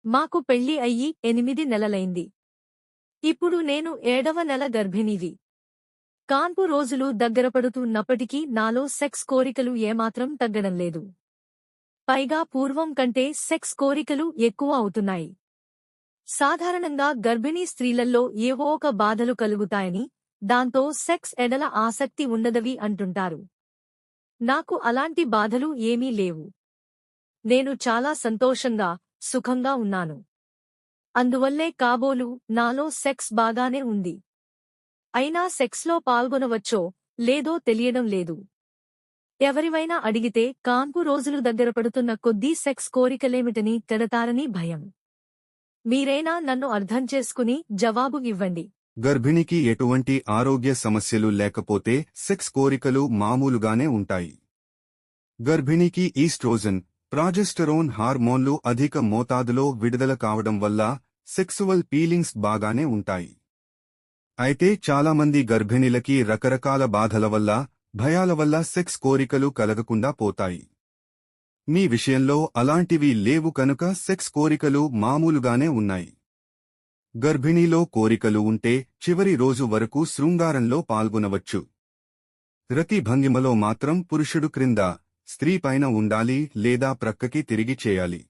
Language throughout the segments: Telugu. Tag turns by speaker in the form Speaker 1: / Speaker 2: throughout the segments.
Speaker 1: మాకు పెళ్లి అయ్యి 8 నెలలైంది. ఇప్పుడు నేను 7వ నెల గర్భిణివి. కాన్పు రోజులు దగ్గరపడుతున్నప్పటికీ నాలో సెక్స్ కోరికలు ఏమాత్రం తగ్గడం లేదు. పైగా పూర్వం కంటే సెక్స్ కోరికలు ఎక్కువ అవుతున్నాయి. సాధారణంగా గర్భిణీ స్త్రీలల్లో ఏవో ఒక బాధలు కలుగుతాయని, దాంతో సెక్స్ ఎడల ఆసక్తి ఉండదవి అంటుంటారు. నాకు అలాంటి బాధలు ఏమీ లేవు. నేను చాలా సంతోషంగా, సుఖంగా ఉన్నాను. అందువల్లే కాబోలు నాలో సెక్స్ బాగానే ఉంది. అయినా సెక్స్లో పాల్గొనవచ్చో లేదో తెలియడం లేదు. ఎవరివైనా అడిగితే కాన్పు రోజులు దగ్గరపడుతున్న కొద్దీ సెక్స్ కోరికలేమిటని తిడతారని భయం. మీరైనా నన్ను అర్థం చేసుకుని జవాబు ఇవ్వండి.
Speaker 2: గర్భిణికి ఎటువంటి ఆరోగ్య సమస్యలు లేకపోతే సెక్స్ కోరికలు మామూలుగానే ఉంటాయి. గర్భిణికి ఈస్ట్రోజన్, ప్రాజెస్టెరోన్ హార్మోన్లు అధిక మోతాదులో విడుదల కావడం వల్ల సెక్సువల్ ఫీలింగ్స్ బాగానే ఉంటాయి. అయితే చాలామంది గర్భిణీలకి రకరకాల బాధల వల్ల, భయాల వల్ల సెక్స్ కోరికలు కలగకుండా పోతాయి. మీ విషయంలో అలాంటివి లేవు కనుక సెక్స్ కోరికలు మామూలుగానే ఉన్నాయి. గర్భిణీలో కోరికలు ఉంటే చివరి రోజు వరకు శృంగారంలో పాల్గొనవచ్చు. రతి భంగిమలో మాత్రం పురుషుడు క్రింద, స్త్రీ పైన ఉండాలి లేదా ప్రక్కకి తిరిగి చేయాలి.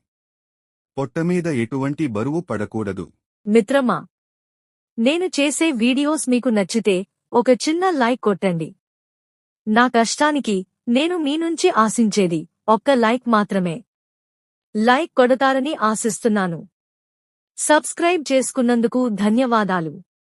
Speaker 2: పొట్టమీద ఎటువంటి బరువు పడకూడదు.
Speaker 1: మిత్రమా, నేను చేసే వీడియోస్ మీకు నచ్చితే ఒక చిన్న లైక్ కొట్టండి. నా కష్టానికి నేను మీ నుంచి ఆశించేది ఒక్క లైక్ మాత్రమే. లైక్ కొడతారని ఆశిస్తున్నాను. సబ్స్క్రైబ్ చేసుకున్నందుకు ధన్యవాదాలు.